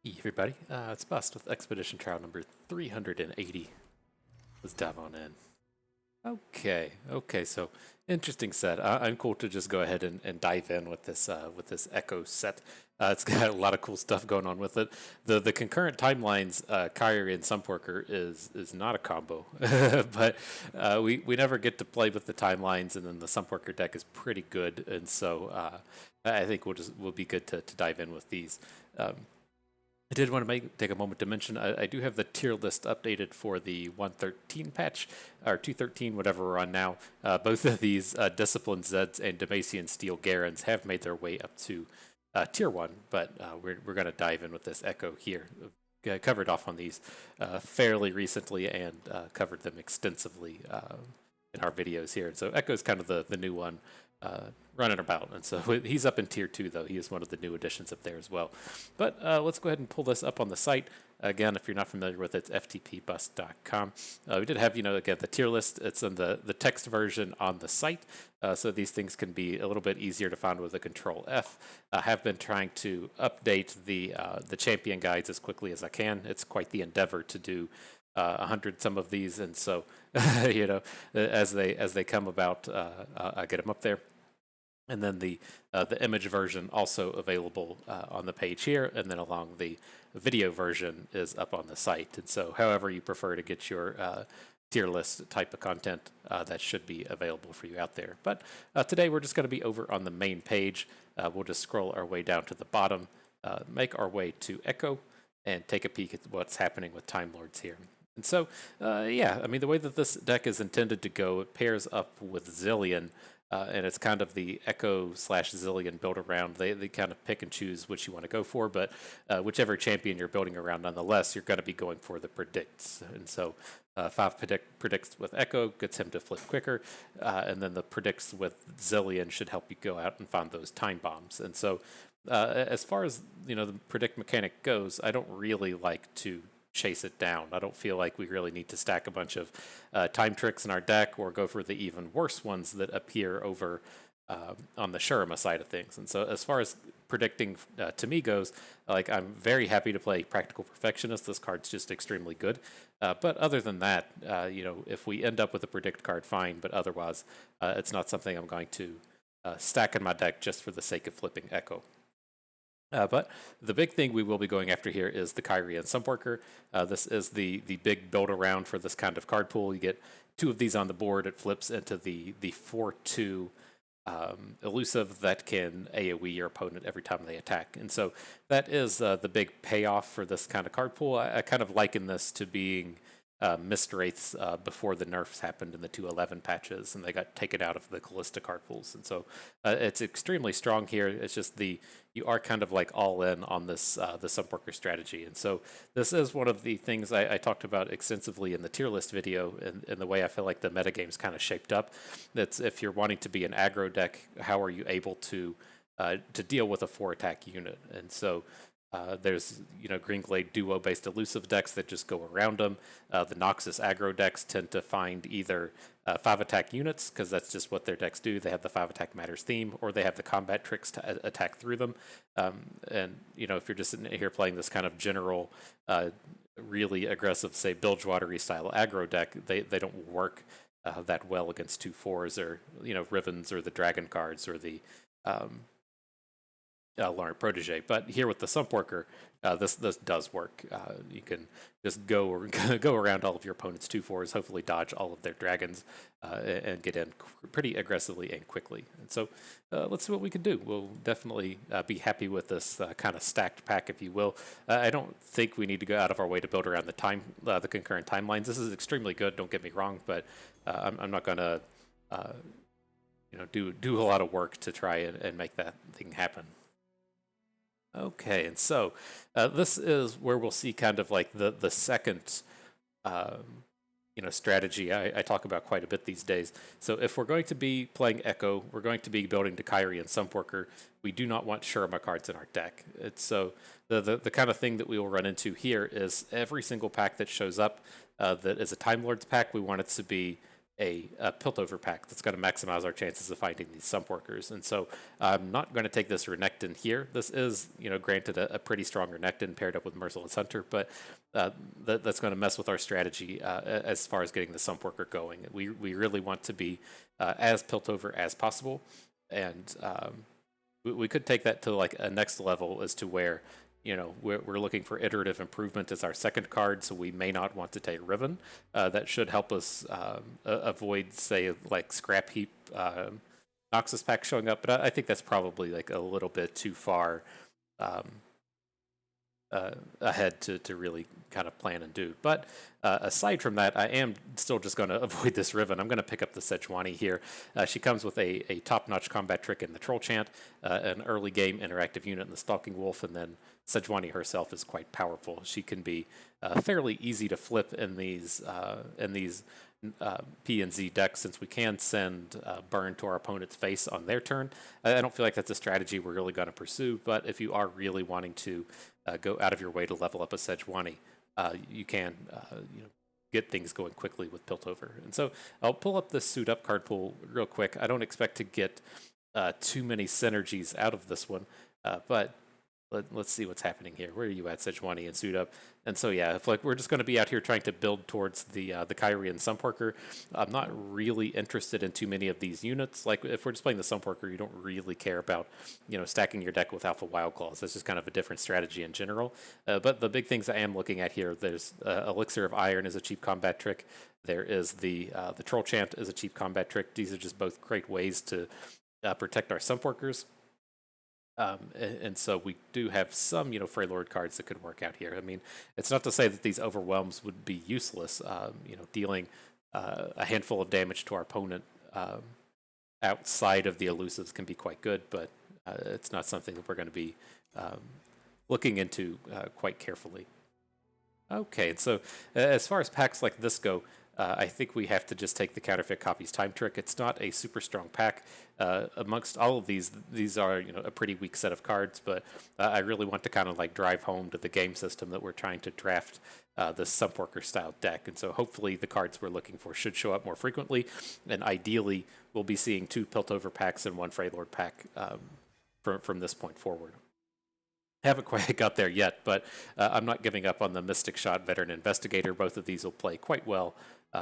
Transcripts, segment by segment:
Hey everybody, it's Bust with Expedition Trial number 380. Let's dive on in. Okay, so interesting set. I'm cool to just go ahead and dive in with this Ekko set. It's got a lot of cool stuff going on with it. The concurrent timelines, Kyrie and Sumpworker is not a combo, but we never get to play with the timelines, and then the Sumpworker deck is pretty good, and so I think we'll be good to dive in with these. I did want to take a moment to mention I do have the tier list updated for the 113 patch, or 213, whatever we're on now. Both of these Discipline Zeds and Demacian Steel Garens have made their way up to tier 1, but we're going to dive in with this Ekko here. Covered off on these fairly recently and covered them extensively in our videos here. So Ekko is kind of the new one running about, and so he's up in tier 2 though. He is one of the new additions up there as well. But let's go ahead and pull this up on the site. Again, if you're not familiar with it, it's ftpbust.com. We did have, again, the tier list. It's in the text version on the site, so these things can be a little bit easier to find with a Control F. I have been trying to update the champion guides as quickly as I can. It's quite the endeavor to do 100 some of these, and so as they come about, I get them up there. And then the image version also available on the page here, and then along the video version is up on the site. And so, however you prefer to get your tier list type of content, that should be available for you out there. But today we're just going to be over on the main page. We'll just scroll our way down to the bottom, make our way to Ekko, and take a peek at what's happening with Time Lords here. And so, yeah, I mean, the way that this deck is intended to go, it pairs up with Zillion. And it's kind of the Ekko / Zillion build around. They kind of pick and choose which you want to go for, but whichever champion you're building around, nonetheless, you're going to be going for the predicts. And so 5 predicts with Ekko gets him to flip quicker, and then the predicts with Zillion should help you go out and find those time bombs. And so as far as the predict mechanic goes, I don't really like to chase it down. I don't feel like we really need to stack a bunch of time tricks in our deck or go for the even worse ones that appear over on the Shurima side of things. And so as far as predicting to me goes, like, I'm very happy to play Practical Perfectionist. This card's just extremely good. But other than that, if we end up with a predict card, fine, but otherwise it's not something I'm going to stack in my deck just for the sake of flipping Ekko. But the big thing we will be going after here is the Kyrie and Sumpworker. This is the big build around for this kind of card pool. You get 2 of these on the board. It flips into the 4/2 elusive that can AoE your opponent every time they attack. And so that is the big payoff for this kind of card pool. I kind of liken this to being Mist Wraiths before the nerfs happened in the 211 patches, and they got taken out of the Callista card pools. And so it's extremely strong here. It's just you are kind of like all in on this the Sumpworker strategy. And so this is one of the things I talked about extensively in the tier list video, and the way I feel like the metagame's kind of shaped up. That's if you're wanting to be an aggro deck, how are you able to deal with a 4-attack unit? And so there's Greenglade duo based elusive decks that just go around them. The Noxus aggro decks tend to find either 5-attack units, because that's just what their decks do. They have the 5-attack matters theme, or they have the combat tricks to attack through them. And if you're just sitting here playing this kind of general really aggressive, say, Bilgewatery style aggro deck, they don't work that well against 2/4s or Rivens or the Dragon cards or the Lauren Protege. But here with the Sumpworker, this does work. You can just go around all of your opponent's 2/4s, hopefully dodge all of their dragons, and get in pretty aggressively and quickly. And so let's see what we can do. We'll definitely be happy with this kind of stacked pack, if you will. I don't think we need to go out of our way to build around the concurrent timelines. This is extremely good, don't get me wrong, but I'm not going to do a lot of work to try and make that thing happen. Okay, and so this is where we'll see kind of like the second strategy I talk about quite a bit these days. So if we're going to be playing Ekko, we're going to be building to Kyrie and Sumpworker. We do not want Shurima cards in our deck. So the kind of thing that we will run into here is every single pack that shows up that is a Time Lords pack, we want it to be a Piltover pack that's going to maximize our chances of finding these Sumpworkers. And so I'm not going to take this Renekton here. This is, granted a pretty strong Renekton paired up with Merciless Hunter, but that's going to mess with our strategy as far as getting the Sumpworker going. We really want to be as Piltover as possible, and we could take that to like a next level as to where we're looking for iterative improvement as our second card, so we may not want to take Riven. That should help us avoid, say, like Scrap Heap Noxus pack showing up, but I think that's probably like a little bit too far ahead to really kind of plan and do. But aside from that, I am still just going to avoid this Riven. I'm going to pick up the Sejuani here. She comes with a top-notch combat trick in the Troll Chant, an early game interactive unit in the Stalking Wolf, and then Sejuani herself is quite powerful. She can be fairly easy to flip in these P and Z decks, since we can send burn to our opponent's face on their turn. I don't feel like that's a strategy we're really going to pursue, but if you are really wanting to go out of your way to level up a Sejuani, you can get things going quickly with Piltover. And so I'll pull up the Suit Up card pool real quick. I don't expect to get too many synergies out of this one, but let's see what's happening here. Where are you at, Sejuani and Suit Up? And so yeah, if like we're just going to be out here trying to build towards the Kyrie and Sumpworker, I'm not really interested in too many of these units. Like if we're just playing the Sumpworker, you don't really care about stacking your deck with Alpha Wild Claws. That's just kind of a different strategy in general. But the big things I am looking at here, there's Elixir of Iron is a cheap combat trick. There is the Troll Chant is a cheap combat trick. These are just both great ways to protect our Sumpworkers. And so we do have some, Freylord cards that could work out here. I mean, it's not to say that these overwhelms would be useless. Dealing a handful of damage to our opponent outside of the elusives can be quite good, but it's not something that we're going to be looking into quite carefully. Okay, and so as far as packs like this go, I think we have to just take the Counterfeit Copies Time Trick. It's not a super strong pack. Amongst all of these are a pretty weak set of cards, but I really want to kind of like drive home to the game system that we're trying to draft this Sumpworker style deck. And so hopefully the cards we're looking for should show up more frequently, and ideally we'll be seeing 2 Piltover packs and 1 Freylord pack from this point forward. Haven't quite got there yet, but I'm not giving up on the Mystic Shot Veteran Investigator. Both of these will play quite well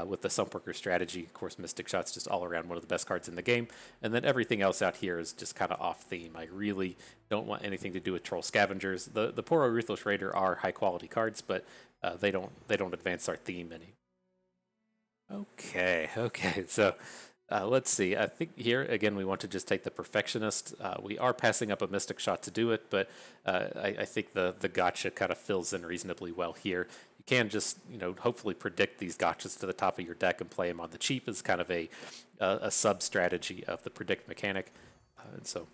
with the Sumpworker strategy. Of course, Mystic Shot's just all around one of the best cards in the game, and then everything else out here is just kind of off theme. I really don't want anything to do with Troll Scavengers. The Poro Ruthless Raider are high quality cards, but they don't advance our theme any. Okay, so let's see. I think here, again, we want to just take the Perfectionist. We are passing up a Mystic Shot to do it, but I think the gotcha kind of fills in reasonably well here. You can just, hopefully predict these gotchas to the top of your deck and play them on the cheap as kind of a sub-strategy of the predict mechanic. And so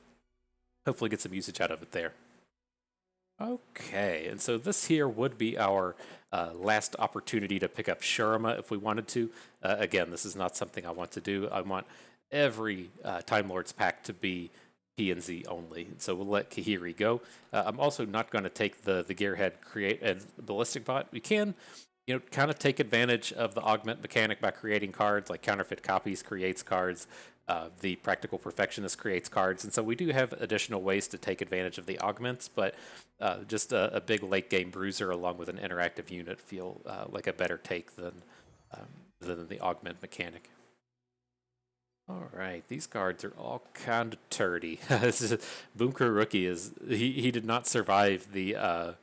hopefully get some usage out of it there. Okay, and so this here would be our last opportunity to pick up Shurima if we wanted to. Again, this is not something I want to do. I want every Time Lords pack to be P and Z only, so we'll let Kahiri go. I'm also not going to take the Gearhead create and Ballistic Bot. We can, kind of take advantage of the augment mechanic by creating cards, like Counterfeit Copies creates cards. The Practical Perfectionist creates cards, and so we do have additional ways to take advantage of the augments, but just a big late game bruiser along with an interactive unit feel like a better take than the augment mechanic. All right, these cards are all kind of turdy. Boomker Rookie he did not survive the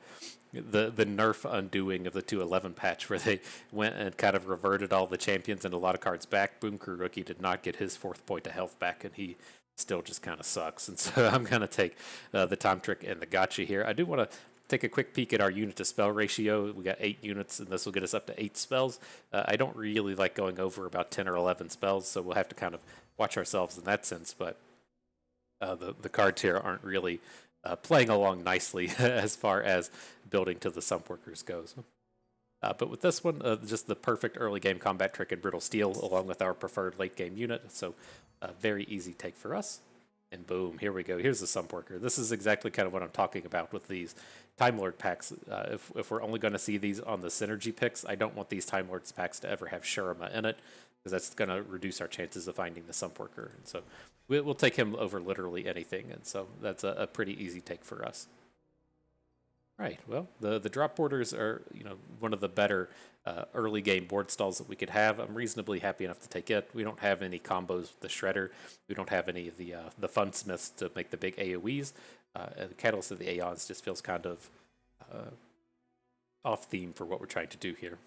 nerf undoing of the 211 patch, where they went and kind of reverted all the champions and a lot of cards back. Boomker Rookie did not get his 4th point of health back, and he still just kind of sucks. And so I'm going to take the Time Trick and the Gotcha here. I do want to take a quick peek at our unit to spell ratio. We got 8 units, and this will get us up to 8 spells. I don't really like going over about 10 or 11 spells, so we'll have to kind of watch ourselves in that sense. But the cards here aren't really playing along nicely as far as building to the Sumpworkers goes. But with this one, just the perfect early game combat trick and Brittle Steel along with our preferred late game unit. So very easy take for us. And boom, here we go. Here's the Sumpworker. This is exactly kind of what I'm talking about with these Time Lord packs. If we're only going to see these on the synergy picks, I don't want these Time Lords packs to ever have Shurima in it. because that's going to reduce our chances of finding the Sumpworker. And so we'll take him over literally anything, and so that's a pretty easy take for us. Right. Well, the drop borders are one of the better early game board stalls that we could have. I'm reasonably happy enough to take it. We don't have any combos with the Shredder. We don't have any of the fun smiths to make the big AOE's. And the Catalyst of the Aeons just feels kind of off theme for what we're trying to do here.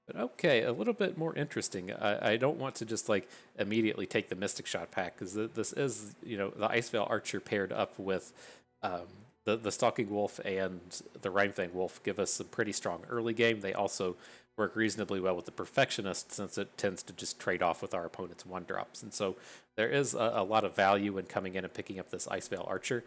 But okay, a little bit more interesting. I don't want to just like immediately take the Mystic Shot pack, because this is the Icevale Archer paired up with the Stalking Wolf and the Rhymefang Wolf give us some pretty strong early game. They also work reasonably well with the Perfectionist, since it tends to just trade off with our opponent's 1-drops. And so there is a lot of value in coming in and picking up this Icevale Archer.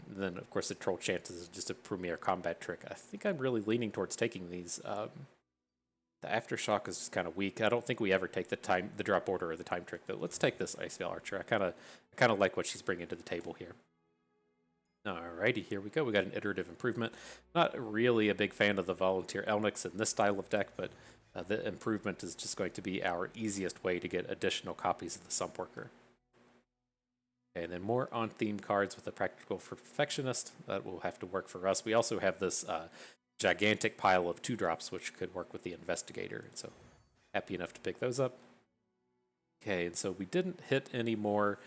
Then, of course, the Troll Chance is just a premier combat trick. I think I'm really leaning towards taking these. The Aftershock is just kind of weak. I don't think we ever take the drop order or the time trick, but let's take this Icevale Archer. I kind of like what she's bringing to the table here. Alrighty, here we go. We got an iterative improvement. Not really a big fan of the Volunteer Elnix in this style of deck, but the improvement is just going to be our easiest way to get additional copies of the Sumpworker. Okay, and then more on-theme cards with the Practical Perfectionist. That will have to work for us. We also have this gigantic pile of 2-drops, which could work with the Investigator. And so happy enough to pick those up. Okay, and so we didn't hit any more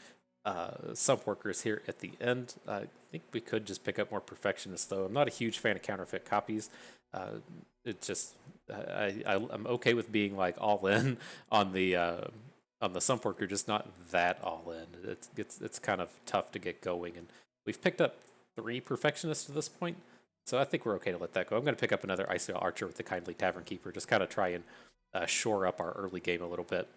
Sumpworkers here at the end. I think we could just pick up more Perfectionists, though. I'm not a huge fan of counterfeit copies. It just I'm okay with being like all in on the Sumpworker, just not that all in. It's kind of tough to get going, and we've picked up 3 Perfectionists to this point, so I think we're okay to let that go. I'm going to pick up another Icevale Archer with the Kindly Tavern Keeper, just kind of try and shore up our early game a little bit.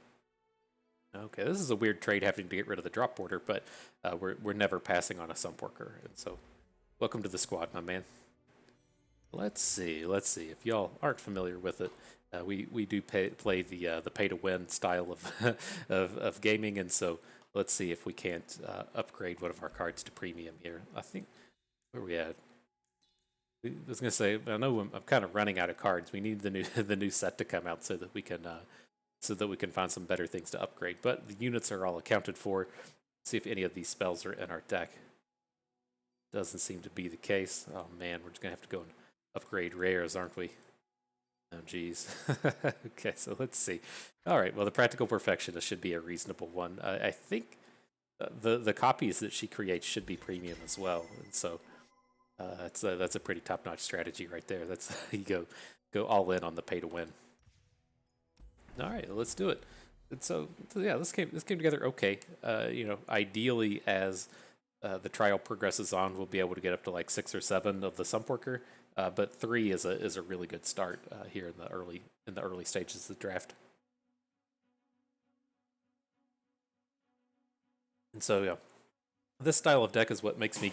Okay, this is a weird trade having to get rid of the drop border, but we're never passing on a Sumpworker, and so welcome to the squad, my man. Let's see. If y'all aren't familiar with it, we do play the pay to win style of of gaming, and so let's see if we can't upgrade one of our cards to premium here. I think where are we at? I was gonna say, I know I'm kind of running out of cards. We need the new set to come out so that we can find some better things to upgrade. But the units are all accounted for. Let's see if any of these spells are in our deck. Doesn't seem to be the case. Oh man, we're just gonna have to go and upgrade rares, aren't we? Oh geez. Okay, so let's see. All right, well, the Practical Perfectionist should be a reasonable one. I think the copies that she creates should be premium as well, and so that's a pretty top-notch strategy right there. That's you go all in on the pay to win. All right, let's do it. And so yeah, this came together okay. Ideally, as the trial progresses on, we'll be able to get up to like 6 or 7 of the Sumpworker, but 3 is a really good start here in the early stages of the draft. And so yeah, this style of deck is what makes me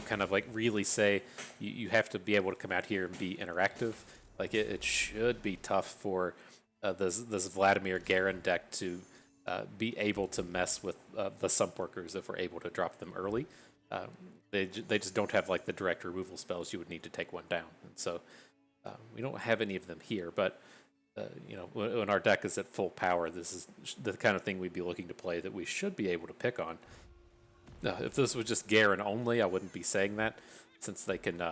kind of like really say you have to be able to come out here and be interactive. Like it should be tough for this Vladimir Garen deck to be able to mess with the Sumpworkers if we're able to drop them early. They just don't have like the direct removal spells you would need to take one down, and so we don't have any of them here. But when our deck is at full power, this is the kind of thing we'd be looking to play that we should be able to pick on. If this was just Garen only, I wouldn't be saying that, since they can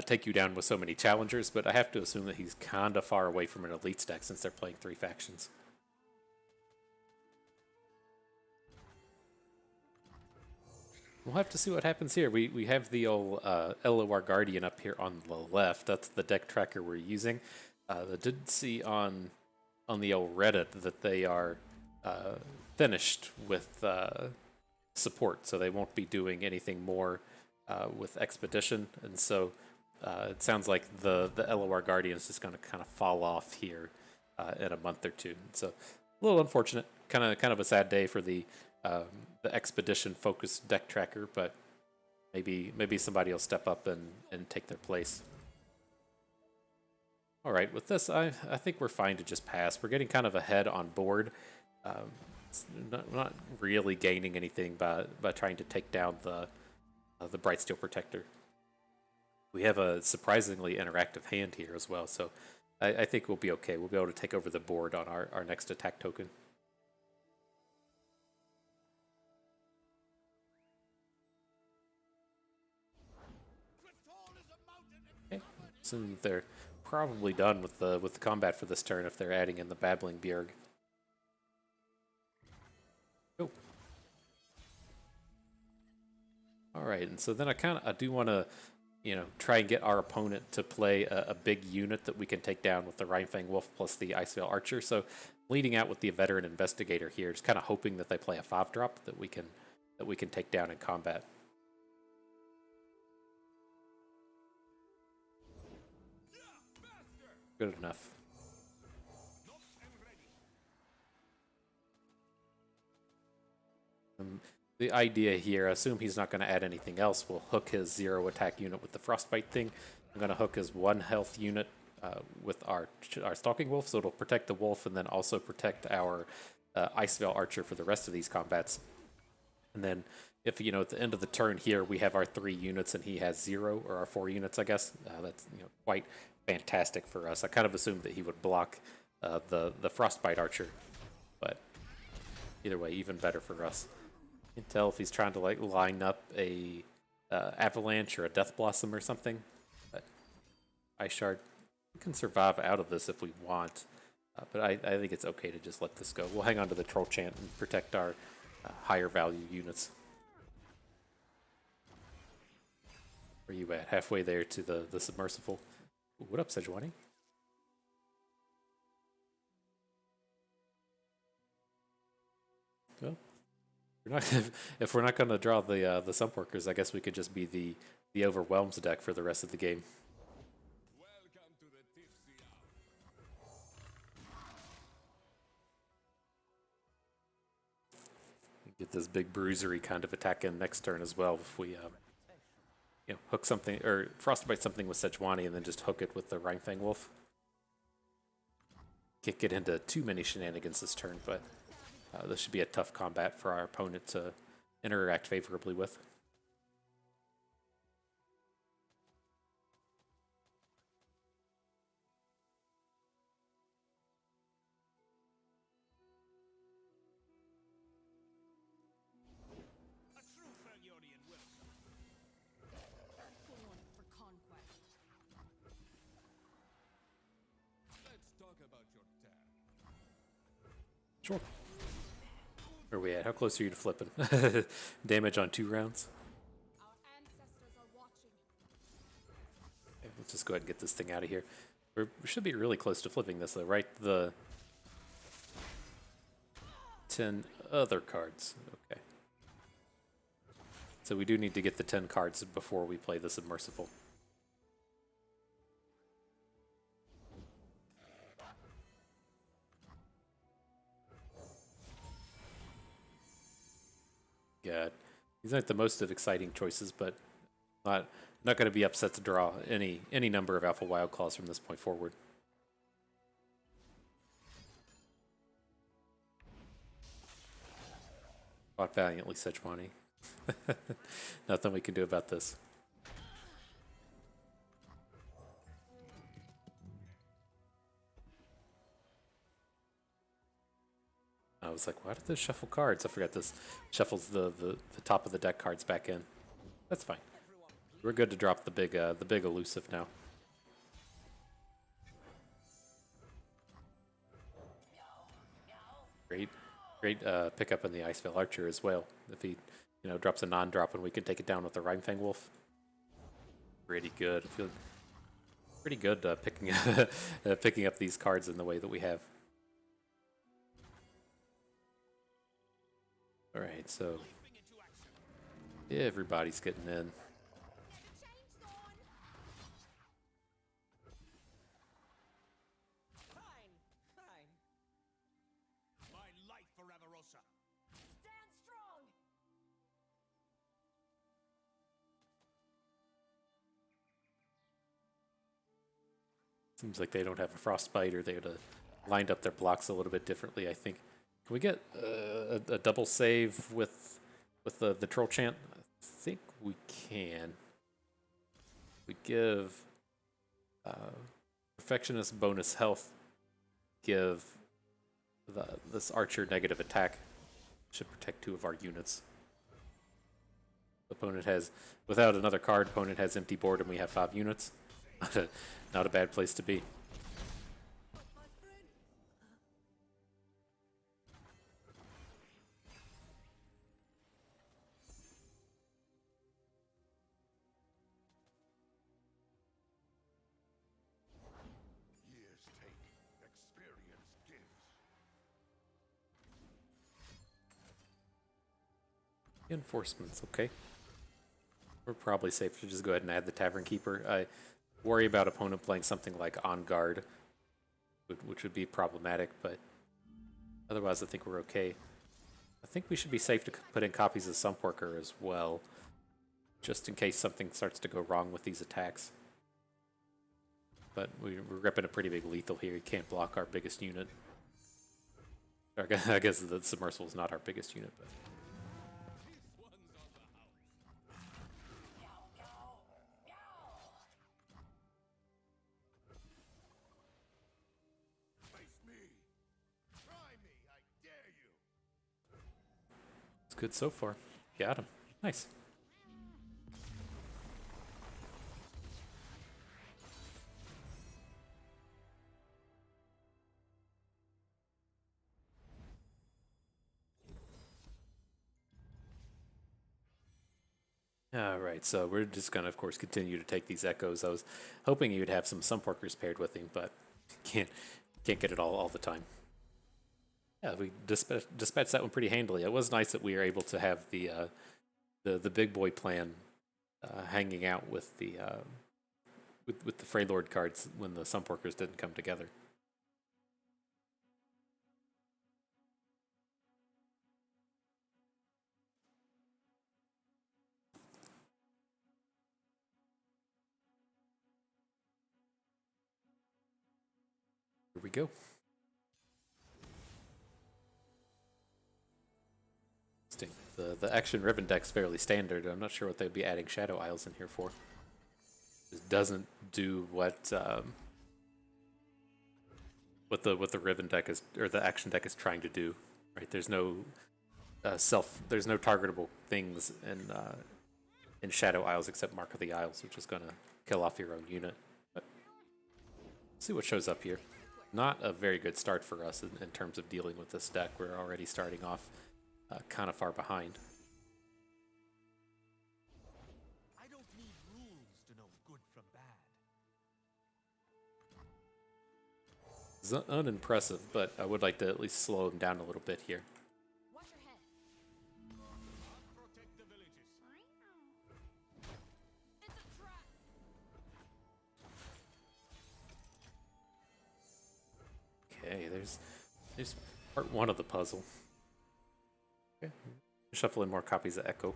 take you down with so many challengers, but I have to assume that he's kind of far away from an elite stack since they're playing 3 factions. We'll have to see what happens here. We have the old LOR Guardian up here on the left. That's the deck tracker we're using. I did see on the old Reddit that they are finished with support, so they won't be doing anything more with Expedition, and so it sounds like the LOR Guardian is just going to kind of fall off here in a month or two. So a little unfortunate, kind of a sad day for the Expedition focused deck tracker, but maybe somebody will step up and take their place. All right, with this, I think we're fine to just pass. We're getting kind of ahead on board. Not really gaining anything by trying to take down the Brightsteel Protector. We have a surprisingly interactive hand here as well, so I think we'll be okay. We'll be able to take over the board on our next attack token. Okay. So they're probably done with the combat for this turn if they're adding in the Babbling Bjerg. Oh. Alright, and so then I do want to, try and get our opponent to play a big unit that we can take down with the Rhinefang Wolf plus the Icevale Archer. So leading out with the Veteran Investigator here, just kind of hoping that they play a 5-drop that we can take down in combat. Good enough. The idea here, I assume he's not going to add anything else. We'll hook his 0 attack unit with the Frostbite thing. I'm going to hook his 1 health unit with our Stalking Wolf, so it'll protect the Wolf and then also protect our Icevale Archer for the rest of these combats. And then if, at the end of the turn here, we have our 3 units and he has 0, or our 4 units, I guess, that's quite fantastic for us. I kind of assumed that he would block the Frostbite Archer, but either way, even better for us. You can tell if he's trying to line up a Avalanche or a Death Blossom or something. But Ice Shard, we can survive out of this if we want, but I think it's okay to just let this go. We'll hang on to the Troll Chant and protect our higher value units. Where are you at? Halfway there to the Submersible. Ooh, what up, Sejuani? Well, if we're not going to draw the Sumpworkers, I guess we could just be the Overwhelms deck for the rest of the game. Get this big bruisery kind of attack in next turn as well if we hook something or Frostbite something with Sejuani and then just hook it with the Rhinefang Wolf. Can't get into too many shenanigans this turn, but this should be a tough combat for our opponent to interact favorably with. Sure. Where are we at? How close are you to flipping? Damage on 2 rounds? Okay, let's just go ahead and get this thing out of here. We should be really close to flipping this though, right? The 10 other cards. Okay. So we do need to get the 10 cards before we play the Submersible. God, these aren't the most of exciting choices, but not going to be upset to draw any number of Alpha Wild Claws from this point forward. Fought valiantly, Sejuani. Nothing we can do about this. I was like, why did this shuffle cards? I forgot this shuffles the top of the deck cards back in. That's fine. We're good to drop the big elusive now. Great pickup in the Icevale Archer as well. If he drops a non-drop and we can take it down with the Rhinefang Wolf. Pretty good. I feel pretty good picking up these cards in the way that we have. Alright, so everybody's getting in. Seems like they don't have a Frostbite, or they would have lined up their blocks a little bit differently, I think. Can we get a double save with the Troll Chant? I think we can. We give Perfectionist bonus health give this archer negative attack. Should protect 2 of our units. Opponent has, without another card, opponent has empty board and we have 5 units. Not a bad place to be. Reinforcements, okay. We're probably safe to just go ahead and add the Tavern Keeper. I worry about opponent playing something like On Guard, which would be problematic, but otherwise I think we're okay. I think we should be safe to put in copies of Sumpworker as well, just in case something starts to go wrong with these attacks. But we're repping a pretty big lethal here. He can't block our biggest unit. I guess the Submersible is not our biggest unit, but... Good so far. Got him. Nice. Alright, so we're just going to, of course, continue to take these Echoes. I was hoping you'd have some Sumpworkers paired with him, but can't get it all the time. Yeah, we dispatched that one pretty handily. It was nice that we were able to have the big boy plan hanging out with the with the Freylord cards when the Sumpworkers didn't come together. Here we go. The Action Ribbon deck's fairly standard. I'm not sure what they'd be adding Shadow Isles in here for. It doesn't do what the Ribbon deck is, or the Action deck is trying to do. Right? There's no there's no targetable things in Shadow Isles except Mark of the Isles, which is gonna kill off your own unit. But let's see what shows up here. Not a very good start for us in terms of dealing with this deck. We're already starting off kind of far behind. I don't need rules to know good from bad. It's unimpressive, but I would like to at least slow him down a little bit here. Watch your head. I'll protect the villages. It's a trap. Okay, there's part 1 of the puzzle. Okay. Shuffle in more copies of Ekko. I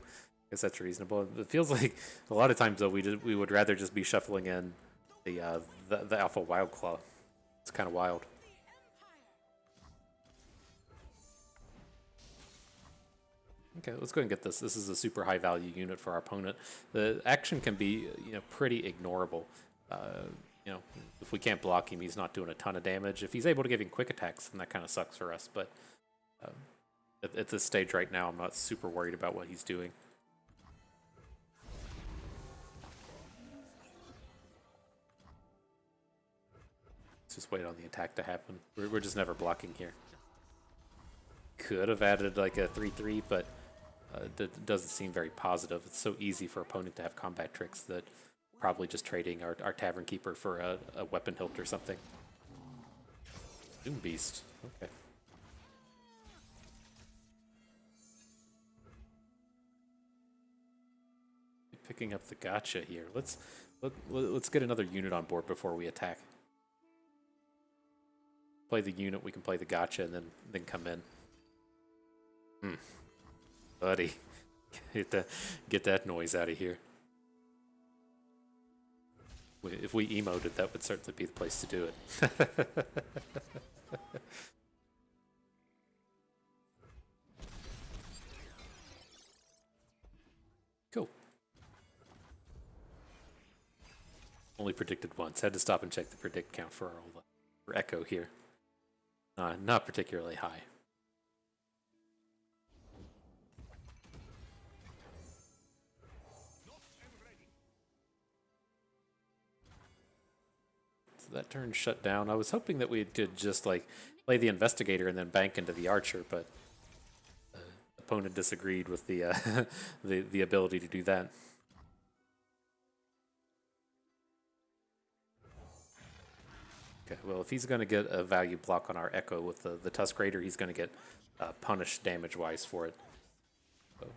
guess that's reasonable. It feels like a lot of times though we would rather just be shuffling in the Alpha Wildclaw. It's kind of wild. Okay, let's go ahead and get this. This is a super high value unit for our opponent. The action can be pretty ignorable. If we can't block him, he's not doing a ton of damage. If he's able to give him quick attacks, then that kind of sucks for us. But at this stage right now, I'm not super worried about what he's doing. Let's just wait on the attack to happen. We're just never blocking here. Could have added like a 3/3, but it doesn't seem very positive. It's so easy for opponent to have combat tricks that probably just trading our Tavern Keeper for a weapon hilt or something. Doom Beast. Okay. Picking up the gotcha here. Let's get another unit on board before we attack. Play the unit, we can play the gotcha, and then come in. Buddy, get that noise out of here. If we emoted, that would certainly be the place to do it. Cool. Only predicted once. Had to stop and check the predict count for Ekko here. Not particularly high. So that turn shut down. I was hoping that we could just like play the investigator and then bank into the archer, but opponent disagreed with the the ability to do that. Okay, well, if he's going to get a value block on our Ekko with the Tusk Raider, he's going to get punished damage-wise for it. So.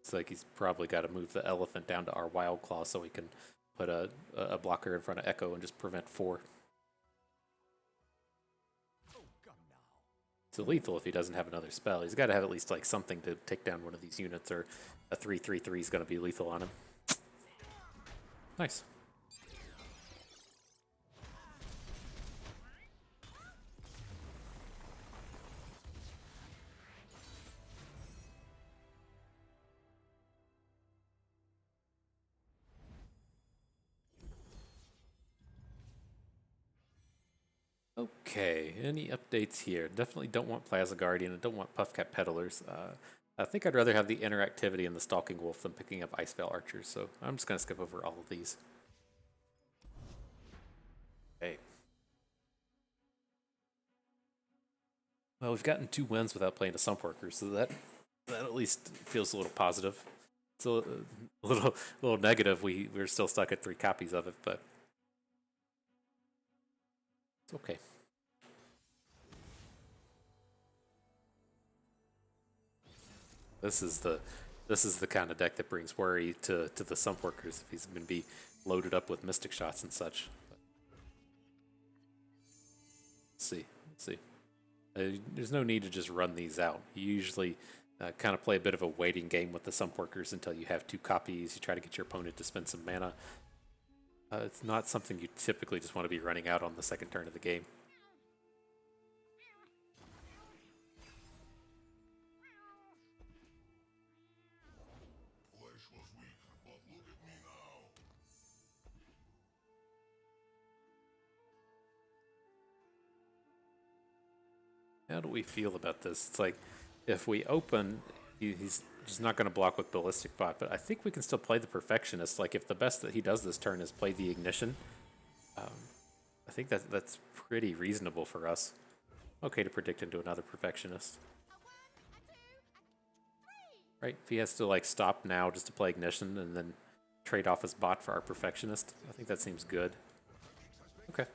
It's like he's probably got to move the elephant down to our Wild Claw so we can put a blocker in front of Ekko and just prevent 4. So lethal if he doesn't have another spell. He's got to have at least like something to take down one of these units, or a 3/3/3 is going to be lethal on him. Nice. Okay, any updates here? Definitely don't want Plaza Guardian and don't want Puffcat Peddlers. I think I'd rather have the interactivity in the Stalking Wolf than picking up Icevale Archers, so I'm just going to skip over all of these. Okay. Well, we've gotten 2 wins without playing a Sumpworker, so that at least feels a little positive. It's a little negative. We're still stuck at 3 copies of it, but it's okay. This is the kind of deck that brings worry to the Sumpworkers if he's going to be loaded up with Mystic Shots and such. Let's see. There's no need to just run these out. You usually kind of play a bit of a waiting game with the Sumpworkers until you have 2 copies. You try to get your opponent to spend some mana. It's not something you typically just want to be running out on the second turn of the game. How do we feel about this? It's like, if we open, he's just not going to block with Ballistic Bot, but I think we can still play the Perfectionist. Like, if the best that he does this turn is play the Ignition, I think that's pretty reasonable for us. Okay to predict into another Perfectionist. Right, if he has to, like, stop now just to play Ignition and then trade off his bot for our Perfectionist, I think that seems good. Okay.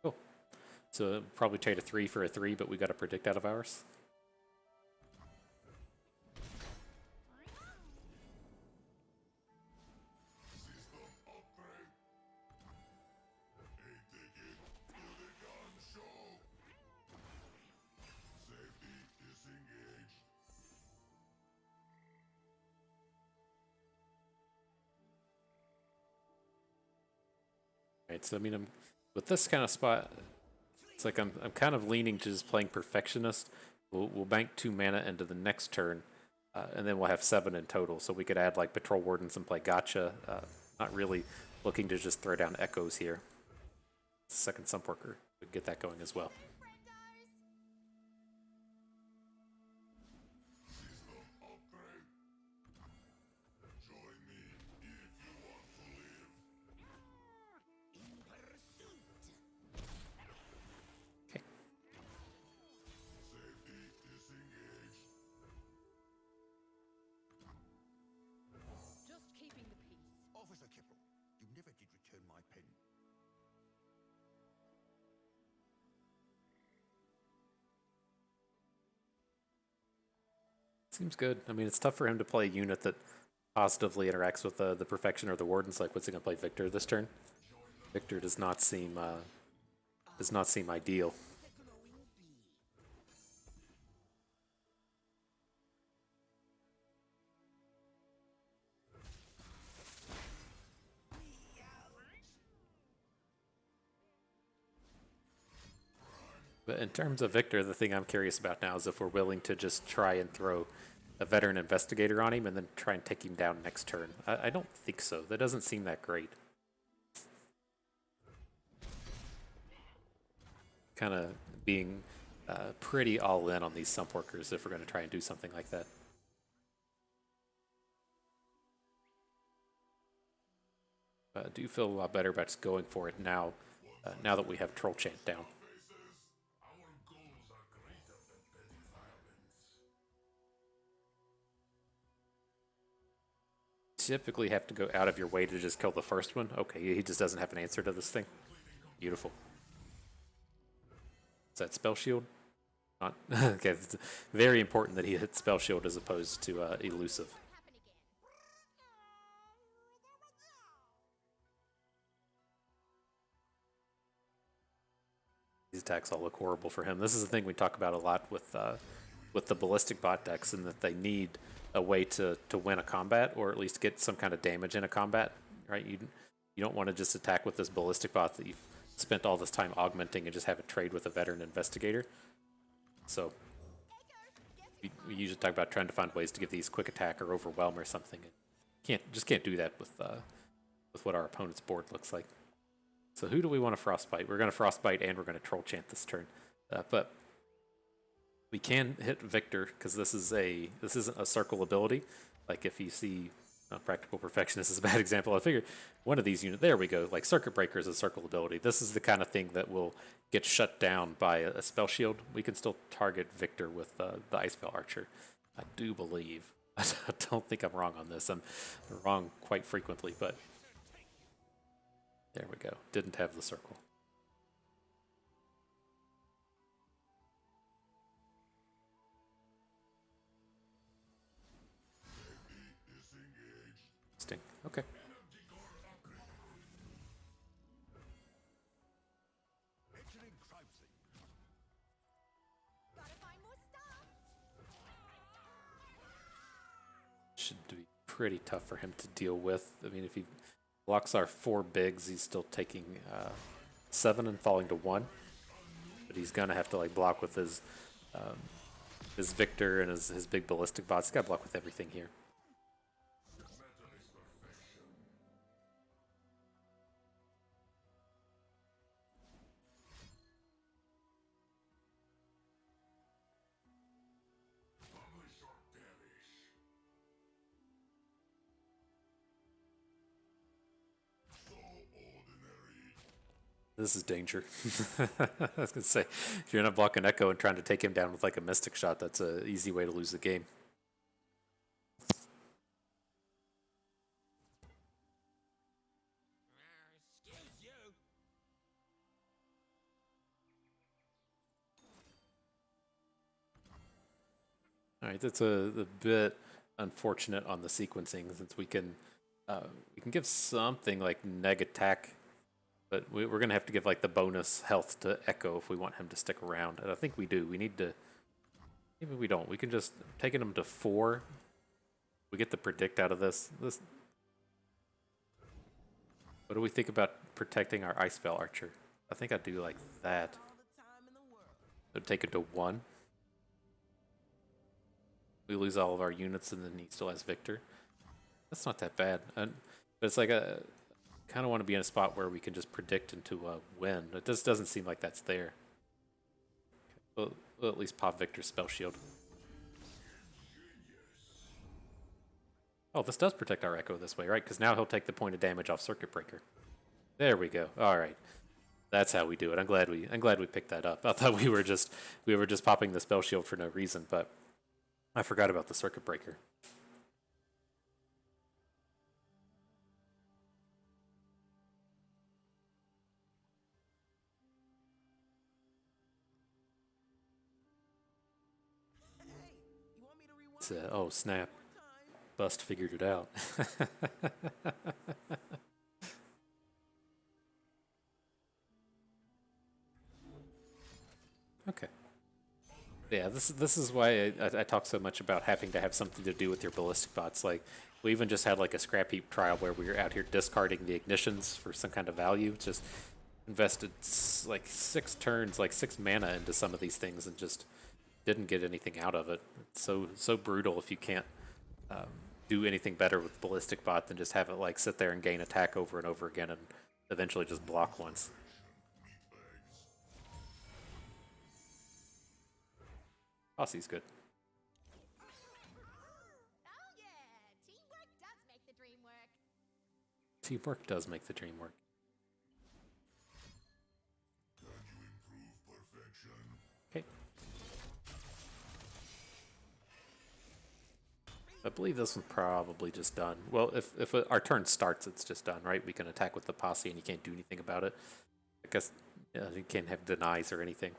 Cool. So probably trade a 3 for a 3, but we got a predict out of ours. Right, so I mean, with this kind of spot, it's like I'm kind of leaning to just playing Perfectionist. We'll bank 2 mana into the next turn, and then we'll have 7 in total. So we could add like Patrol Wardens and play Gotcha. Not really looking to just throw down Echoes here. Second Sumpworker would get that going as well. Seems good. I mean, it's tough for him to play a unit that positively interacts with the Perfection or the Wardens. Like, what's he gonna play, Victor this turn? Victor does not seem ideal. But in terms of Victor, the thing I'm curious about now is if we're willing to just try and throw a veteran investigator on him and then try and take him down next turn. I don't think so. That doesn't seem that great. Kind of being pretty all in on these Sumpworkers if we're going to try and do something like that. I do feel a lot better about just going for it now, now that we have Troll Chant down. Typically have to go out of your way to just kill the first one. Okay, he just doesn't have an answer to this thing. Beautiful. Is that spell shield? Not okay. It's very important that he hit spell shield as opposed to elusive. These attacks all look horrible for him. This is the thing we talk about a lot with the ballistic bot decks, and that they need a way to win a combat, or at least get some kind of damage in a combat. Right? You don't want to just attack with this ballistic bot that you've spent all this time augmenting and just have it trade with a veteran investigator. So we usually talk about trying to find ways to give these quick attack or overwhelm or something. Can't do that with what our opponent's board looks like. So who do we want to Frostbite? We're going to Frostbite and we're going to Troll Chant this turn. But we can hit Victor because this isn't a circle ability. Like if you see Practical Perfectionist is a bad example. I figured one of these units, there we go, like Circuit Breaker is a circle ability. This is the kind of thing that will get shut down by a spell shield. We can still target Victor with the Icefell Archer. I do believe. I don't think I'm wrong on this. I'm wrong quite frequently, but there we go. Didn't have the circle. Interesting. Okay. Should be pretty tough for him to deal with. I mean, if he blocks our 4 bigs, he's still taking 7 and falling to 1. But he's gonna have to like block with his Victor and his big ballistic bots. He's got to block with everything here. This is danger. I was gonna say, if you're not blocking Ekko and trying to take him down with like a Mystic Shot, that's an easy way to lose the game. All right, that's a bit unfortunate on the sequencing, since we can give something like neg attack. But we're going to have to give like the bonus health to Ekko if we want him to stick around. And I think we do. We need to... Maybe we don't. We can just... Taking him to 4. We get the predict out of this. What do we think about protecting our Icefell Archer? I think I do like that. So take it to 1. We lose all of our units and then he still has Victor. That's not that bad. But it's like a... kind of want to be in a spot where we can just predict into a win. It just doesn't seem like that's there. We'll at least pop Victor's spell shield. Oh, this does protect our Ekko this way, right? Because now he'll take the point of damage off Circuit Breaker. There we go. All right, that's how we do it. I'm glad we picked that up. I thought we were just popping the spell shield for no reason, but I forgot about the Circuit Breaker. Oh snap. Bust figured it out. Okay. Yeah, this is why I talk so much about having to have something to do with your ballistic bots. Like, we even just had like a scrap heap trial where we were out here discarding the ignitions for some kind of value. It's just invested like 6 turns, like 6 mana into some of these things and just didn't get anything out of it. It's so brutal if you can't do anything better with Ballistic Bot than just have it like sit there and gain attack over and over again and eventually just block once. Posse's good. Oh yeah, teamwork does make the dream work. Teamwork does make the dream work. Okay. I believe this one's probably just done. Well, if our turn starts, it's just done, right? We can attack with the posse and you can't do anything about it. I guess you can't have denies or anything.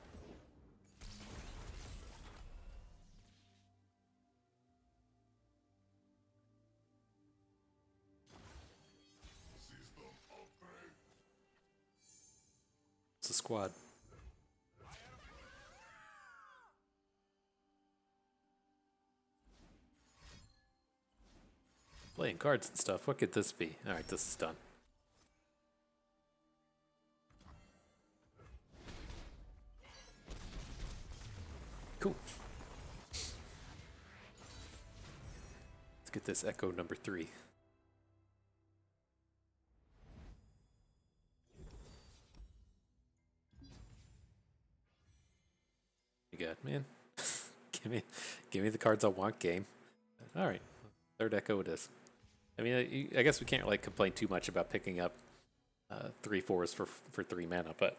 It's a squad. Playing cards and stuff. What could this be? Alright, this is done. Cool. Let's get this Ekko number 3. You got, man. give me the cards I want, game. Alright. Third Ekko it is. I mean, I guess we can't like complain too much about picking up 3/4s for 3 mana, but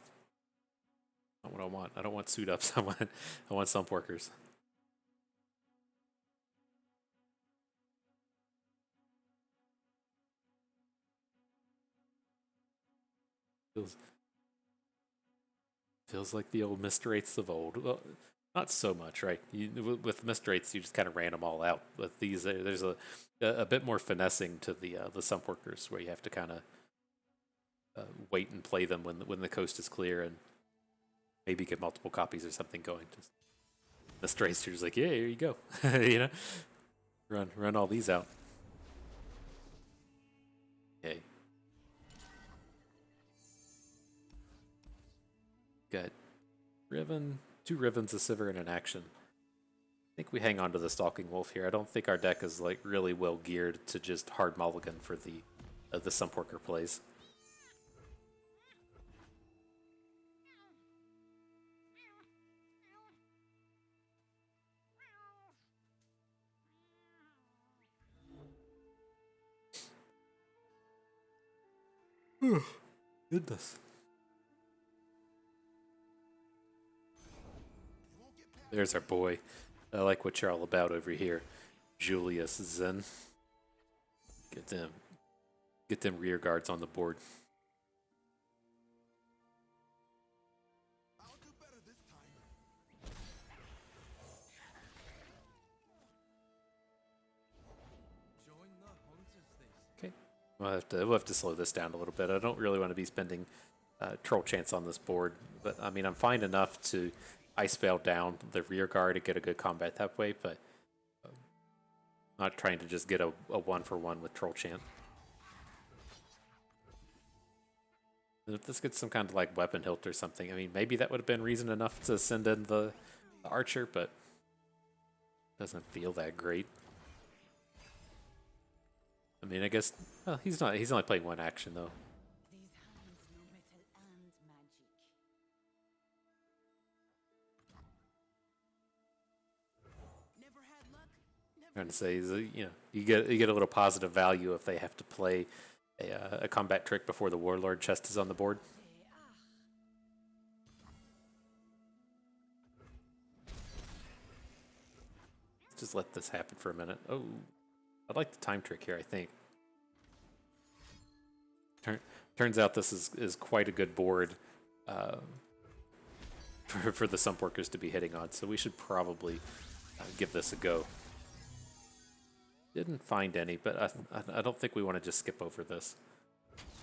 not what I want. I don't want suit ups. I want Sumpworkers. Feels like the old Mystrates of old. Well, not so much, right? With Mystrates, you just kind of ran them all out. With these, there's a bit more finessing to the Sumpworkers, where you have to kind of wait and play them when the coast is clear, and maybe get multiple copies or something going. Just Mystrates, you're just like, yeah, here you go, you know, run all these out. Okay. Got Riven, 2 Rivens, a Sivir, and an action. I think we hang on to the Stalking Wolf here. I don't think our deck is like really well geared to just hard mulligan for the Sumpworker plays. Goodness. There's our boy. I like what you're all about over here, Julius Zen. Get them rear guards on the board. I'll do better this time. Join the hunters, they say. Okay, we'll have to slow this down a little bit. I don't really want to be spending troll chance on this board, but I mean I'm fine enough to Ice Veil down the rear guard to get a good combat that way, but not trying to just get a 1-for-1 with troll chant. And if this gets some kind of like weapon hilt or something, I mean maybe that would have been reason enough to send in the archer, but it doesn't feel that great. I mean I guess he's only playing 1 action though. These hands know metal and magic. Never had luck. Never. Trying to say is you get a little positive value if they have to play a combat trick before the warlord chest is on the board. Let's just let this happen for a minute. Oh, I like the time trick here. I think. Turns out this is quite a good board for the Sumpworkers to be hitting on, so we should probably give this a go. Didn't find any, but I don't think we want to just skip over this.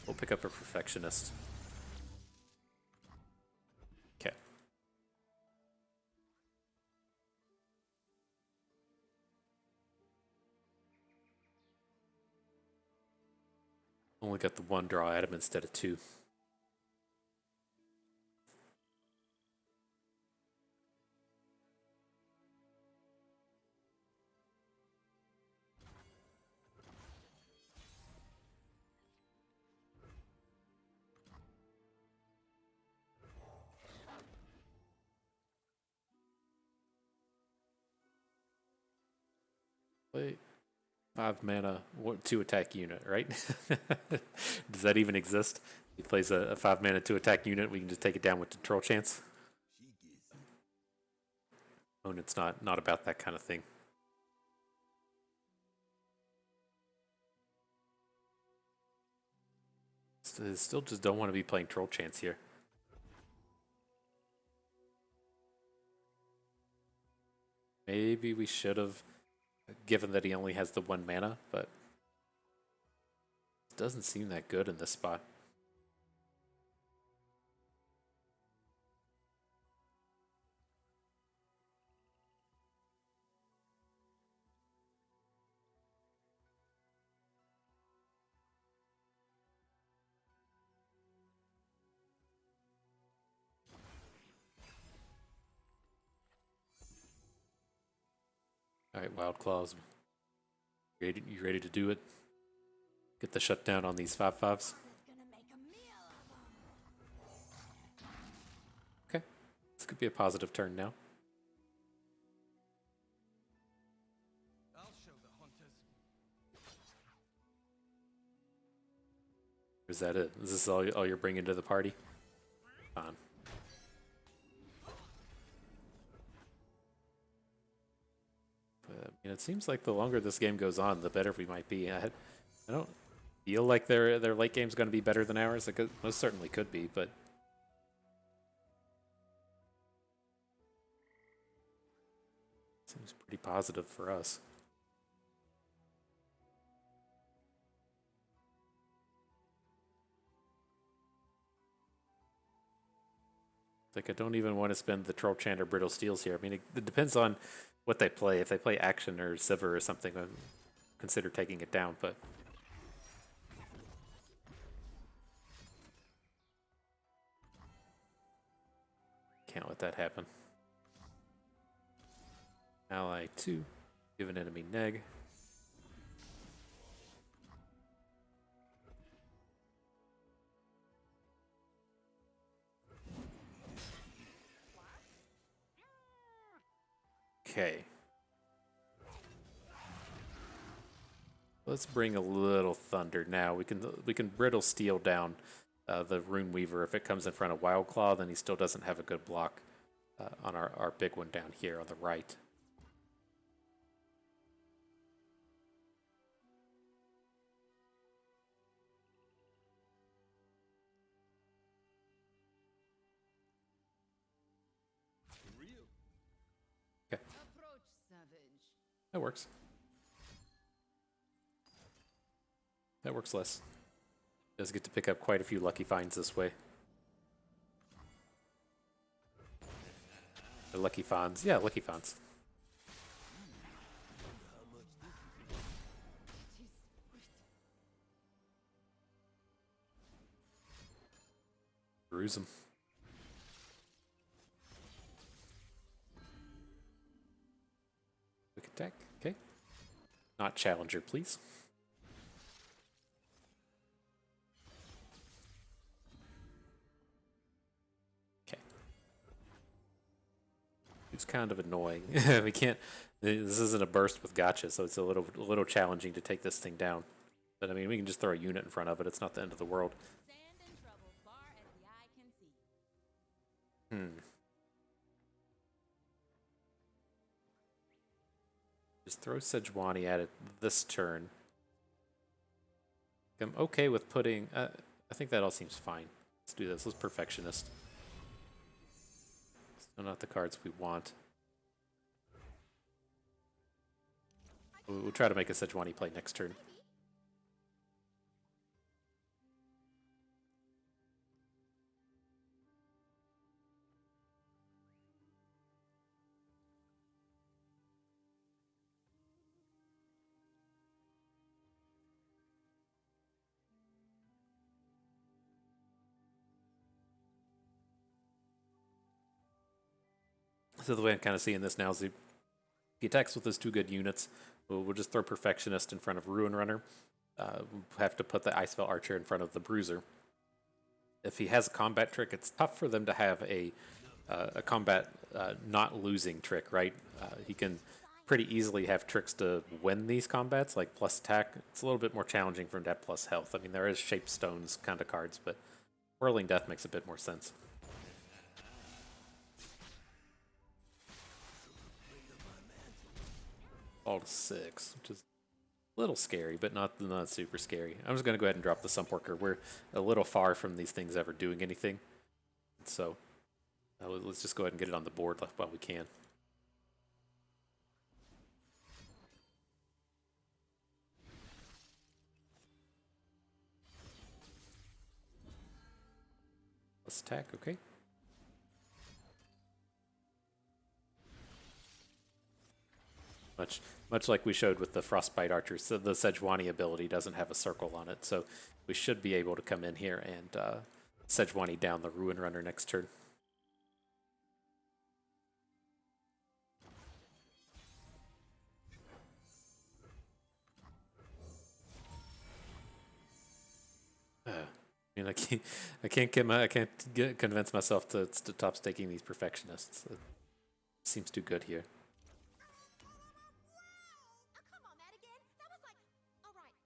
We'll pick up a Perfectionist. Okay. Only got the 1 draw item instead of 2. Play 5 mana, 2 attack unit, right? Does that even exist? He plays a 5 mana 2 attack unit. We can just take it down with control chance. Oh, and it's not about that kind of thing. Still just don't want to be playing troll chance here. Maybe we should have, given that he only has the 1 mana, but it doesn't seem that good in this spot. All right, Wild Claws. You ready to do it? Get the shutdown on these 5/5s. Okay, this could be a positive turn now. I'll show the hunters. Is that it? Is this all you're bringing to the party? Fine. But, it seems like the longer this game goes on, the better we might be. I don't feel like their late game's going to be better than ours. It most certainly could be, but seems pretty positive for us. Like, I don't even want to spend the Troll Chant or Brittle Steels here. I mean, it depends on what they play. If they play Action or Sivir or something, I'd consider taking it down, but can't let that happen. Ally 2, give an enemy neg. Okay. Let's bring a little thunder now. We can Brittle Steel down the Rune Weaver. If it comes in front of Wild Claw, then he still doesn't have a good block on our big one down here on the right. Okay. Approach, savage. That works. That works less. Does get to pick up quite a few lucky finds this way. Or lucky finds. Yeah, lucky finds. Bruise them. Quick attack. Okay. Not challenger, please. It's kind of annoying. We can't. This isn't a burst with gotcha, so it's a little challenging to take this thing down. But I mean, we can just throw a unit in front of it. It's not the end of the world. Stand in trouble far as the eye can see. Just throw Sejuani at it this turn. I'm okay with putting. I think that all seems fine. Let's do this. Let's Perfectionist. Still not the cards we want. We'll try to make a Sejuani play next turn. So the way I'm kind of seeing this now is he attacks with his 2 good units. We'll just throw Perfectionist in front of Ruin Runner. We'll have to put the Icefell Archer in front of the Bruiser. If he has a combat trick, it's tough for them to have a combat not losing trick, right? He can pretty easily have tricks to win these combats, like plus attack. It's a little bit more challenging for him to have plus health. I mean, there is Shape Stones kind of cards, but Whirling Death makes a bit more sense. All to 6, which is a little scary, but not super scary. I'm just going to go ahead and drop the Sumpworker. We're a little far from these things ever doing anything. So let's just go ahead and get it on the board while we can. Let's attack, okay. Much like we showed with the Frostbite archers, so the Sejuani ability doesn't have a circle on it, so we should be able to come in here and Sejuani down the Ruin Runner next turn. I mean, I can't convince myself to stop staking these perfectionists. It seems too good here.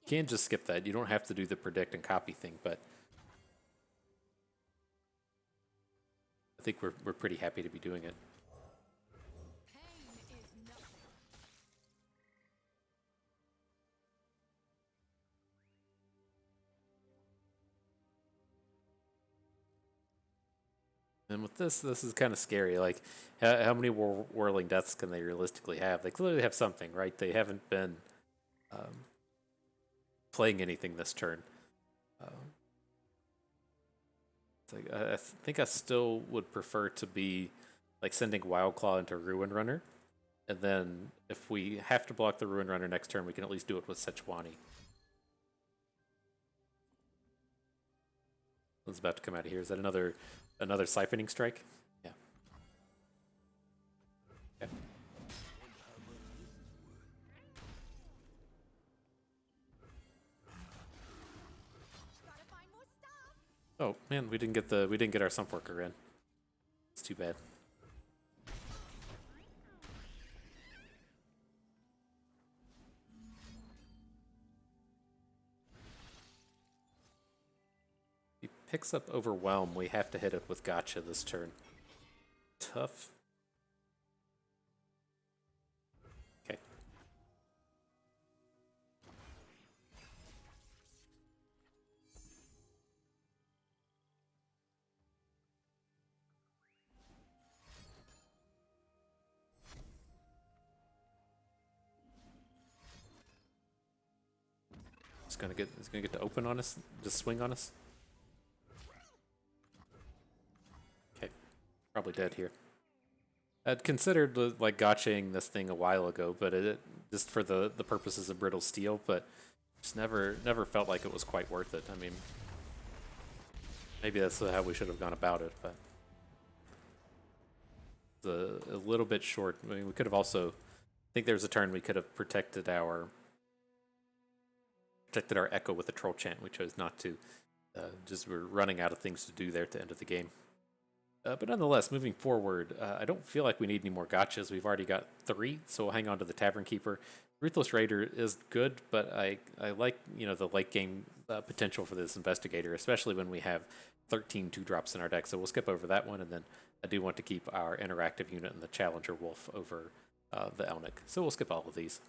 You can just skip that. You don't have to do the predict and copy thing, but I think we're pretty happy to be doing it. And with this is kind of scary. Like, how many Whirling Deaths can they realistically have? They clearly have something, right? They haven't been playing anything this turn. It's like, I think I still would prefer to be like sending Wildclaw into Ruin Runner, and then if we have to block the Ruin Runner next turn, we can at least do it with Sejuani. What's about to come out of here? Is that another siphoning strike? Yeah. Okay. Oh man, we didn't get our Sumpworker in. It's too bad. He picks up Overwhelm. We have to hit it with Gotcha this turn. Tough. Okay. It's gonna get to open on us, just swing on us. Okay, probably dead here. I'd considered like gotchaing this thing a while ago, but it just for the purposes of brittle steel, but just never felt like it was quite worth it. I mean, maybe that's how we should have gone about it, but it's a little bit short. I mean, we could have also, I think there's a turn we could have protected our Ekko with a troll chant. We chose not to. Just we're running out of things to do there at the end of the game. But nonetheless, moving forward, I don't feel like we need any more gotchas. We've already got 3, so we'll hang on to the Tavern Keeper. Ruthless Raider is good, but I like the late game potential for this Investigator, especially when we have 13 2-drops in our deck. So we'll skip over that one, and then I do want to keep our interactive unit and the Challenger Wolf over the Elnick. So we'll skip all of these.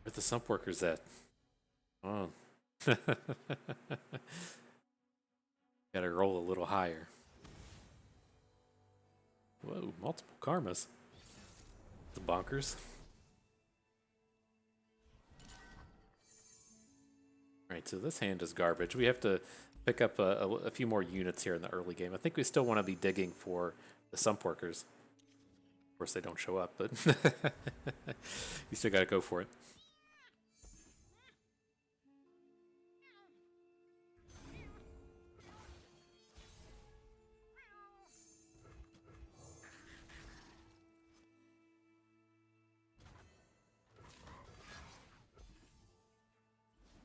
Where's the Sumpworkers at? Oh. Gotta roll a little higher. Whoa, multiple karmas. The bonkers. Alright, so this hand is garbage. We have to pick up a few more units here in the early game. I think we still want to be digging for the Sumpworkers. Of course, they don't show up, but you still gotta go for it.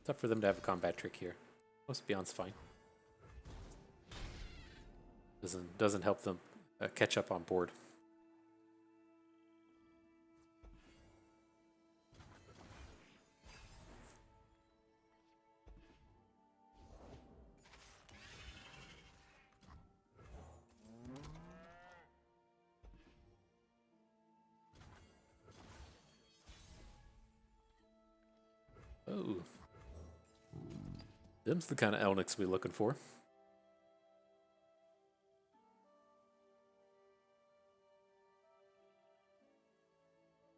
Tough for them to have a combat trick here. Most Beyond's fine. Doesn't help them catch up on board. Oh. Them's the kind of Elnix we're looking for.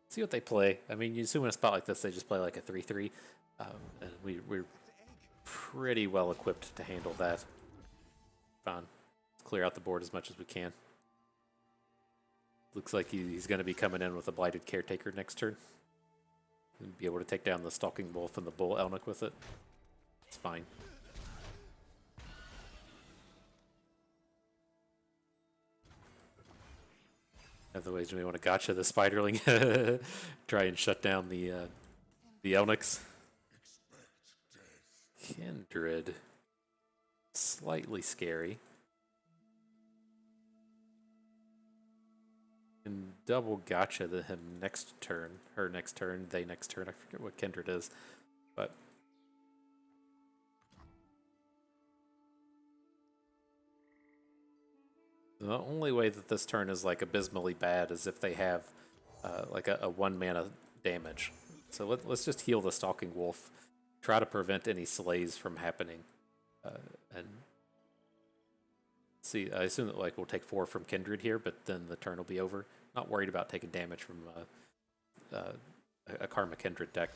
See what they play. I mean, you assume in a spot like this, they just play like a 3-3. And we're pretty well equipped to handle that. Fine. Let's clear out the board as much as we can. Looks like he's going to be coming in with a Blighted Caretaker next turn. And be able to take down the Stalking Wolf and the Bull Elnic with it. It's fine. Otherwise, we want to gotcha the Spiderling. Try and shut down the Elnix. Kindred. Slightly scary. And double gotcha him next turn. Her next turn, they next turn. I forget what Kindred is. But the only way that this turn is like abysmally bad is if they have like a 1 mana damage. So let's just heal the Stalking Wolf. Try to prevent any slays from happening. And see, I assume that like we'll take 4 from Kindred here, but then the turn will be over. Not worried about taking damage from a Karma Kindred deck.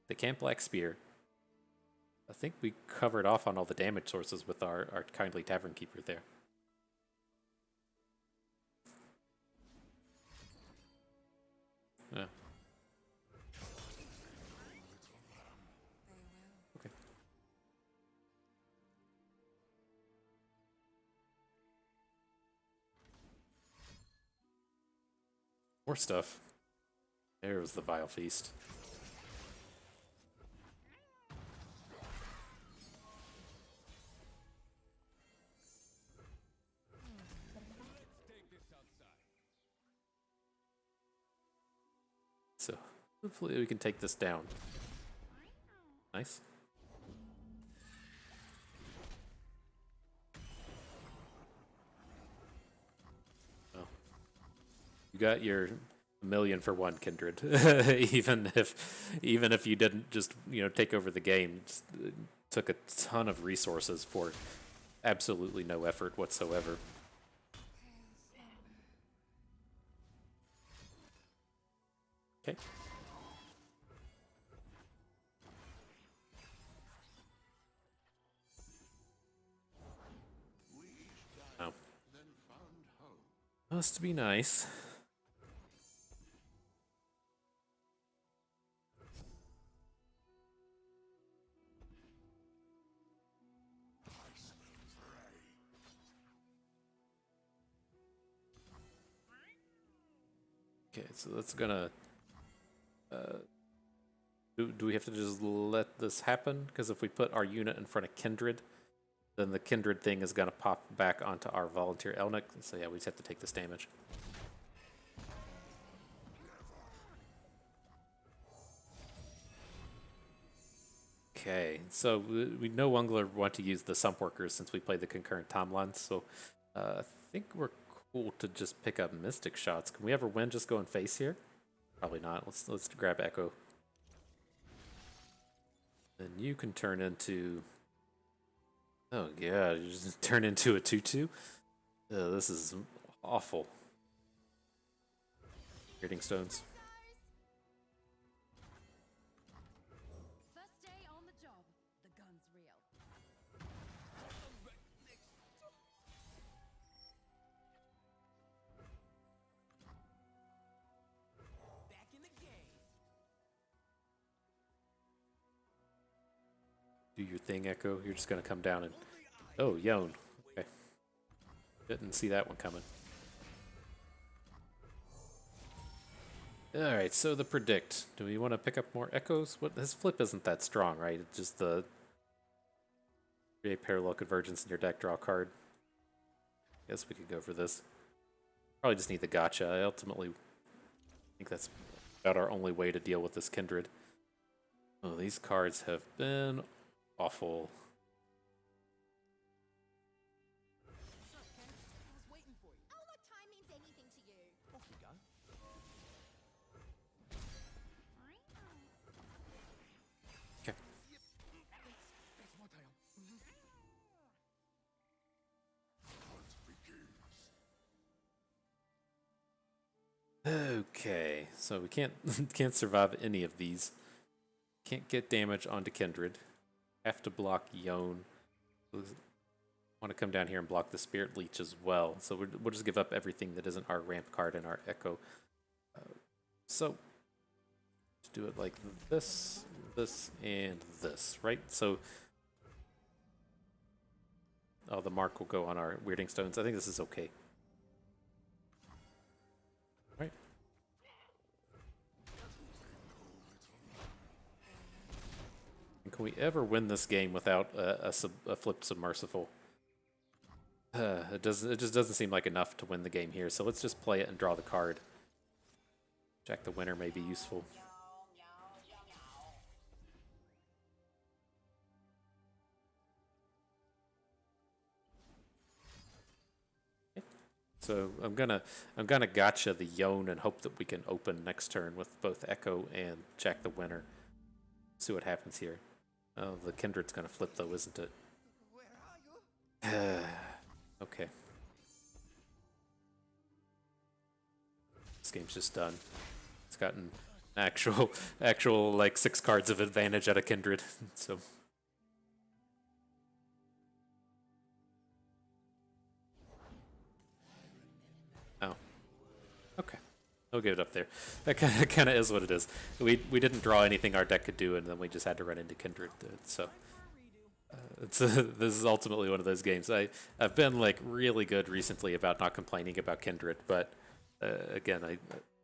The Camp Black Spear. I think we covered off on all the damage sources with our Kindly Tavern Keeper there. Yeah. Okay. More stuff. There was the Vile Feast. So, hopefully we can take this down. Nice. Well, you got your 1,000,000 for 1 Kindred. even if you didn't just, take over the game, just took a ton of resources for absolutely no effort whatsoever. Okay. Oh. Must be nice. Okay, so that's gonna... Do we have to just let this happen? Because if we put our unit in front of Kindred, then the Kindred thing is going to pop back onto our Volunteer Elnic. So yeah, we just have to take this damage. Okay, so we no longer want to use the Sumpworkers since we played the concurrent timelines. So I think we're cool to just pick up Mystic Shots. Can we ever win just going face here? Probably not. Let's grab Ekko. Then you can turn into... Oh yeah, you just turn into a 2/2? This is awful. Creating stones. First day on the job. The gun's real. Back in the game. Do your thing, Ekko. You're just gonna come down and... Oh, Yone. Okay. Didn't see that one coming. Alright, so the predict. Do we want to pick up more Echoes? His flip isn't that strong, right? It's just the... Create parallel convergence in your deck, draw a card. Guess we could go for this. Probably just need the gotcha. I ultimately think that's about our only way to deal with this Kindred. Oh, these cards have been awful. Sup, Ken? I was waiting for you. Oh, what time means anything to you? Off we go. Okay, so we can't can't survive any of these. Can't get damage onto Kindred. Have to block Yone. Want to come down here and block the Spirit Leech as well. So we'll just give up everything that isn't our ramp card and our Ekko. So let's do it like this, this, and this, right? So the mark will go on our Weirding Stones. I think this is okay. Right. And can we ever win this game without a flipped Submersible? It just doesn't seem like enough to win the game here. So let's just play it and draw the card. Jack the Winner may be useful. So I'm gonna gotcha the Yone and hope that we can open next turn with both Ekko and Jack the Winner. See what happens here. Oh, the Kindred's gonna flip though, isn't it? Okay. This game's just done. It's gotten actual like 6 cards of advantage out of Kindred. So oh, okay. I'll give it up there. That kind of is what it is. We didn't draw anything our deck could do, and then we just had to run into Kindred. So this is ultimately one of those games. I've been like really good recently about not complaining about Kindred, but again,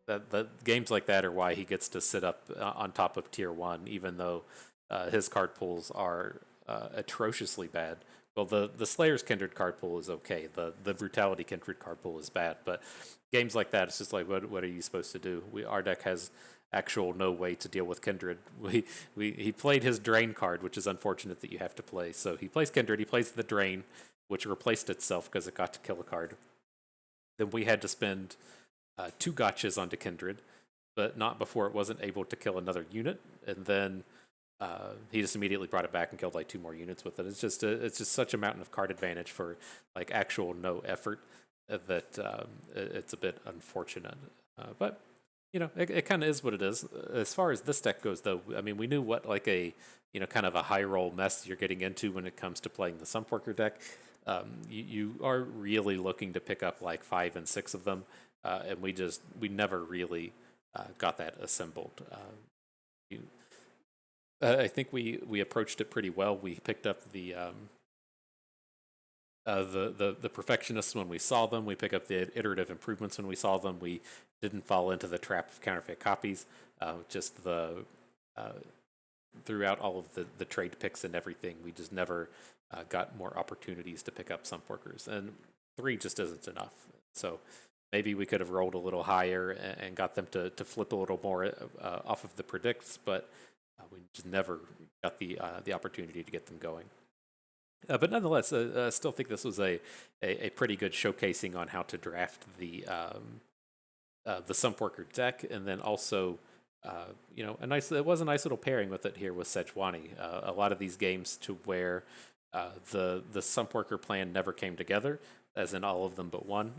the games like that are why he gets to sit up on top of tier 1, even though his card pools are atrociously bad. Well, the Slayer's Kindred card pool is okay. The Brutality Kindred card pool is bad, but games like that, it's just like, what are you supposed to do? Our deck has actual no way to deal with Kindred. He played his Drain card, which is unfortunate that you have to play. So he plays Kindred, he plays the Drain, which replaced itself because it got to kill a card. Then we had to spend 2 gotchas onto Kindred, but not before it wasn't able to kill another unit, and then he just immediately brought it back and killed like 2 more units with it. It's just such a mountain of card advantage for like actual no effort that it's a bit unfortunate. But you know, it kind of is what it is. As far as this deck goes, though, I mean, we knew what like a kind of a high roll mess you're getting into when it comes to playing the Sumpworker deck. You are really looking to pick up like 5 and 6 of them, and we never really got that assembled. I think we approached it pretty well. We picked up the perfectionists when we saw them. We pick up the iterative improvements when we saw them. We didn't fall into the trap of counterfeit copies. Just throughout all of the trade picks and everything, we just never got more opportunities to pick up Sumpworkers. And 3 just isn't enough. So maybe we could have rolled a little higher and got them to flip a little more off of the predicts, but we just never got the opportunity to get them going. But nonetheless, I still think this was a pretty good showcasing on how to draft the Sumpworker deck, and then also it was a nice little pairing with it here with Sejuani. A lot of these games to where the Sumpworker plan never came together, as in all of them but one.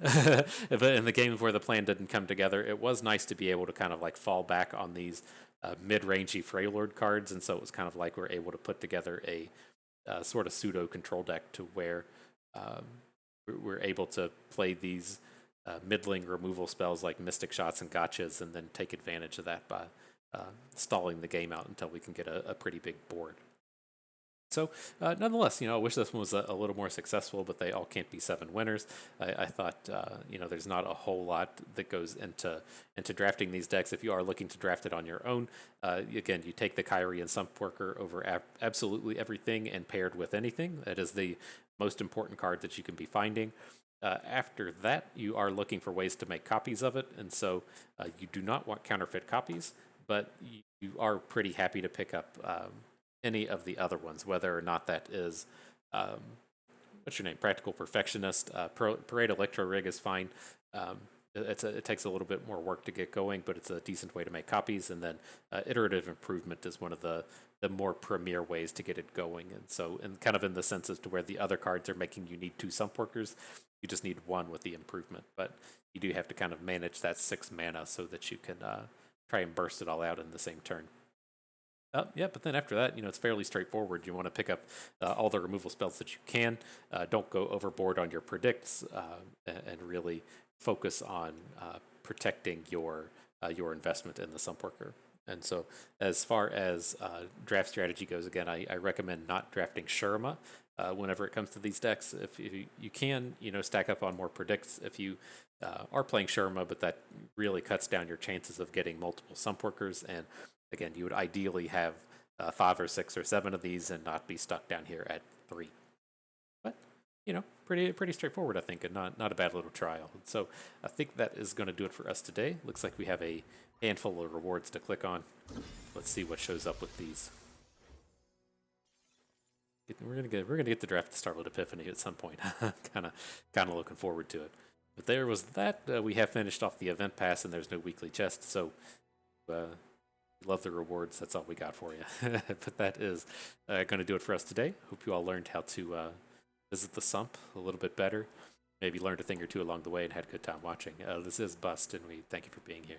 But in the games where the plan didn't come together, it was nice to be able to kind of like fall back on these mid-rangey Freylord cards, and so it was kind of like we're able to put together a sort of pseudo control deck to where we're able to play these middling removal spells like Mystic Shots and Gotchas, and then take advantage of that by stalling the game out until we can get a pretty big board. So, nonetheless, I wish this one was a little more successful, but they all can't be 7 winners. I thought, there's not a whole lot that goes into drafting these decks. If you are looking to draft it on your own, again, you take the Kyrie and Sumpworker over absolutely everything and paired with anything. That is the most important card that you can be finding. After that, you are looking for ways to make copies of it, and so you do not want counterfeit copies, but you are pretty happy to pick up any of the other ones, whether or not that is, what's your name? Practical Perfectionist. Parade Electro Rig is fine. it takes a little bit more work to get going, but it's a decent way to make copies. And then iterative improvement is one of the more premier ways to get it going. And so, and kind of in the sense as to where the other cards are making you need 2 Sumpworkers, you just need 1 with the improvement. But you do have to kind of manage that 6 mana so that you can try and burst it all out in the same turn. Yeah, but then after that, it's fairly straightforward. You want to pick up all the removal spells that you can. Don't go overboard on your predicts, and really focus on protecting your investment in the Sumpworker. And so, as far as draft strategy goes, again, I recommend not drafting Shurima whenever it comes to these decks. If you can, stack up on more predicts. If you are playing Shurima, but that really cuts down your chances of getting multiple Sumpworkers. And again, you would ideally have 5 or 6 or 7 of these and not be stuck down here at 3. But pretty straightforward, I think, and not a bad little trial. And so I think that is going to do it for us today. Looks like we have a handful of rewards to click on. Let's see what shows up with these. We're gonna get the draft to start with Epiphany at some point. kind of looking forward to it. But there was that. We have finished off the event pass, and there's no weekly chest. So love the rewards. That's all we got for you. But that is going to do it for us today. Hope you all learned how to visit the Sump a little bit better. Maybe learned a thing or two along the way and had a good time watching. This is Bust, and we thank you for being here.